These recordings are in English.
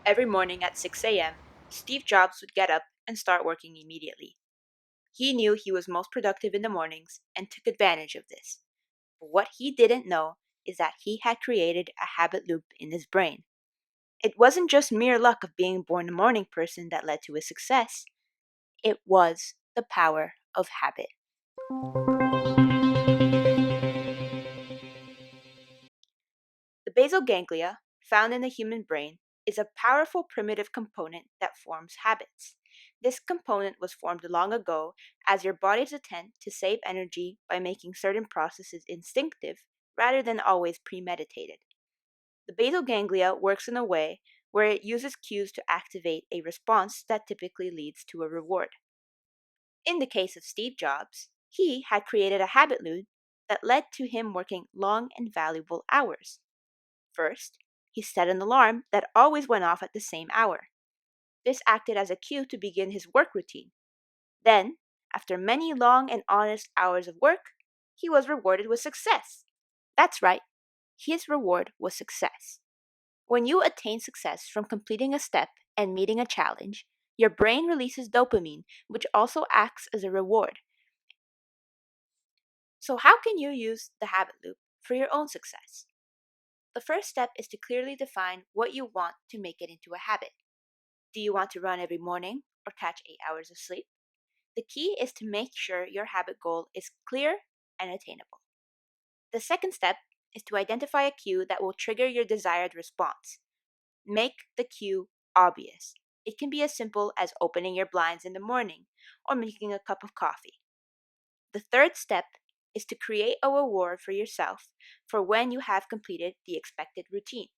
Every morning at 6 a.m., Steve Jobs would get up and start working immediately. He knew he was most productive in the mornings and took advantage of this. But what he didn't know is that he had created a habit loop in his brain. It wasn't just mere luck of being born a morning person that led to his success, it was the power of habit. The basal ganglia, found in the human brain, is a powerful primitive component that forms habits. This component was formed long ago as your body's attempt to save energy by making certain processes instinctive rather than always premeditated. The basal ganglia works in a way where it uses cues to activate a response that typically leads to a reward. In the case of Steve Jobs, he had created a habit loop that led to him working long and valuable hours. First, he set an alarm that always went off at the same hour. This acted as a cue to begin his work routine. Then, after many long and honest hours of work, he was rewarded with success. That's right, his reward was success. When you attain success from completing a step and meeting a challenge, your brain releases dopamine, which also acts as a reward. So, how can you use the habit loop for your own success? The first step is to clearly define what you want to make it into a habit. Do you want to run every morning or catch 8 hours of sleep? The key is to make sure your habit goal is clear and attainable. The second step is to identify a cue that will trigger your desired response. Make the cue obvious. It can be as simple as opening your blinds in the morning or making a cup of coffee. The third step is to create a reward for yourself for when you have completed the expected routine.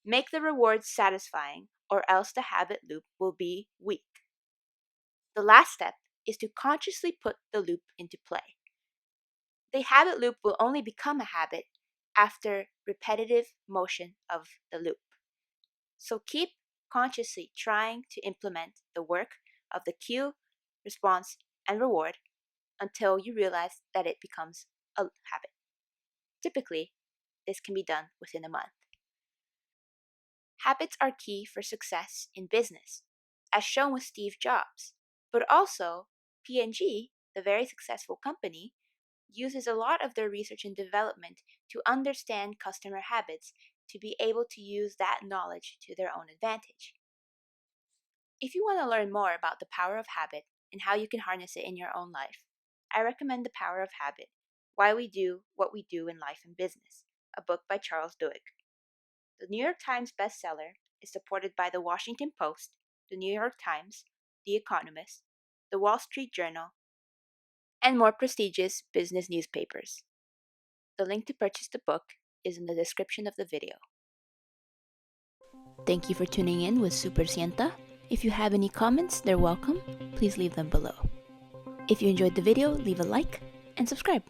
Make the reward satisfying, or else the habit loop will be weak. The last step is to consciously put the loop into play. The habit loop will only become a habit after repetitive motion of the loop. So keep consciously trying to implement the work of the cue, response, and reward until you realize that it becomes a habit. Typically, this can be done within a month. Habits are key for success in business, as shown with Steve Jobs, but also P&G, the very successful company, uses a lot of their research and development to understand customer habits to be able to use that knowledge to their own advantage. If you want to learn more about the power of habit and how you can harness it in your own life, I recommend The Power of Habit: Why We Do What We Do in Life and Business, a book by Charles Duhigg. The New York Times bestseller is supported by the Washington Post, the New York Times, The Economist, the Wall Street Journal, and more prestigious business newspapers. The link to purchase the book is in the description of the video. Thank you for tuning in with Super Sienta. If you have any comments, they're welcome. Please leave them below. If you enjoyed the video, leave a like and subscribe.